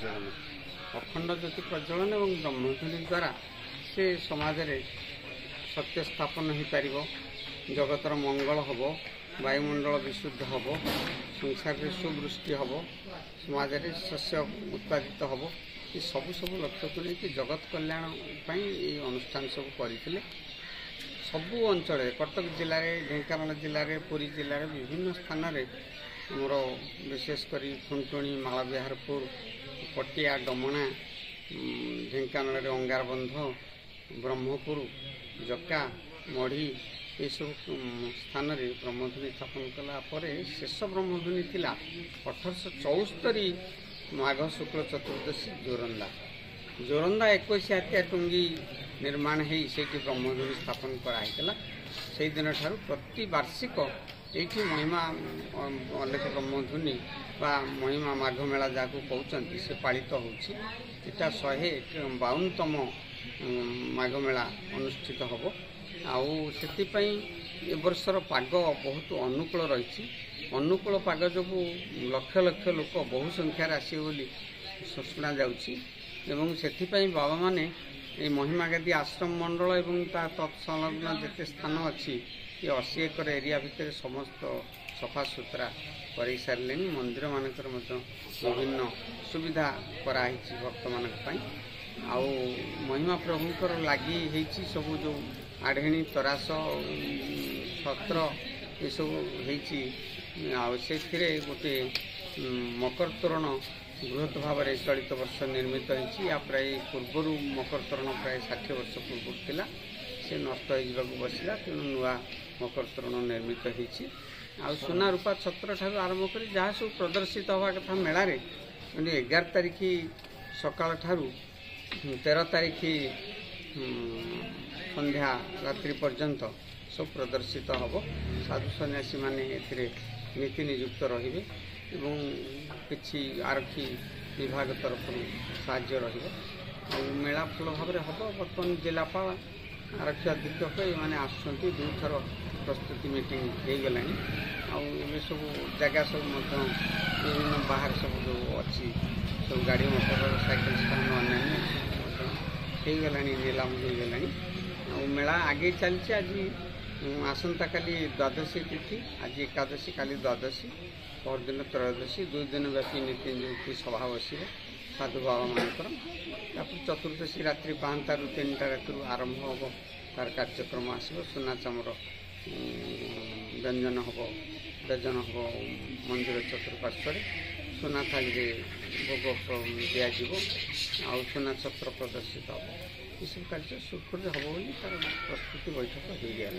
प्रज्वलन अखंड ज्योति प्रज्वलन और ब्रह्मध्वनि द्वारा से समाज रे सत्य स्थापन हो पार जगतर मंगल हम वायुमंडल विशुद्ध हम संसार में सुवृष्टि हम समाज में शस्य उत्पादित हम ये सब सब लक्ष्य को लेकिन जगत कल्याण ये अनुष्ठान सब करते सबू अंचल कटक जिले में ढेंकानाल जिले में पुरी जिले में विभिन्न स्थान में मोर विशेषकर खुंटुणी मालविहारपुर पटिया डमणा ढेंकानाल अंगारबंध ब्रह्मपुर जका मढ़ी ये सब स्थान में ब्रह्मध्वनि स्थापन कलापर शेष ब्रह्मध्वनि थी 1874 माघ शुक्ल चतुर्दशी जोरंदा 21 हाथिया टुंगी निर्माण हो ब्रह्मध्वनि स्थापन कराइला से दिन ठार प्रति वार्षिक ये महिमा अनेक ब्रह्मध्वनि बा महिमा माघ मेला जहाँ कहते से पालित होता 152तम माघ मेला अनुष्ठित हम आउ वर्षर पाग बहुत अनुकूल रही अनुकूल पाग जो लक्ष लक्ष लोक बहु संख्यार आसवे बोली शुणा जापाई बाबा माने महिमा गादी आश्रम मंडल एवं तत्संलग्न जिते स्थान अच्छी ये 80 एकर एरिया भितर समस्त सफा सुतरा कर सारे मंदिर मानकर विभिन्न सुविधा कराई भक्त मान आउ महिमा प्रभुंर लगी सब जो आढ़ेणी तरास छत्र ये सब से गोटे मकर तोरण बृहत भाव में चलित वर्ष निर्मित होती प्राय पूर्वर मकर तोरण प्राय 60 वर्ष पूर्व थिला से नष्ट हो बसला तेणु नुआ मकर तोरण निर्मित होती आ सुना रूपा छत्र ठार आरंभ कर जहाँ सब प्रदर्शित हवा कथा मेला 11 तारिख सकाल ठारू 13 तारिख संध्या रात्रि पर्यंत सब प्रदर्शित हम साधु सन्यासी माने नीति नियुक्त रे कि आरक्षी विभाग तरफ साहाय्य मेला फल भाव में हम बर्तमान जिलापाल आरक्षी अधीक्षक ये आसुँच 2 थर प्रस्तुति मीटिंग हो गला आए सब जगह सब विभिन्न बाहर सब जो अच्छी सब गाड़ी मोटर साइकिल स्टैंड अन्य होगला नीलाम होगला मेला आगे चलती आज आसंता काली द्वादशी तिथि आज एकादशी काली द्वादशी परदिन त्रयोदशी 2 दिन व्यापी नीति नियुक्ति सभा बस साधु बाबा मानकर चतुर्दशी रात्रि 5टा ରୁ 3टा राति आरंभ हम तार कार्यक्रम आसो सुना चमर व्यंजन हम व्यजन हम मंदिर चतुर्पार्श्व सुना थाली भोग दिज्व आ सुना छत्र प्रदर्शित हम ये सब कार्य सुखुरी हम बोली तार प्रस्तुति बैठक हो गया।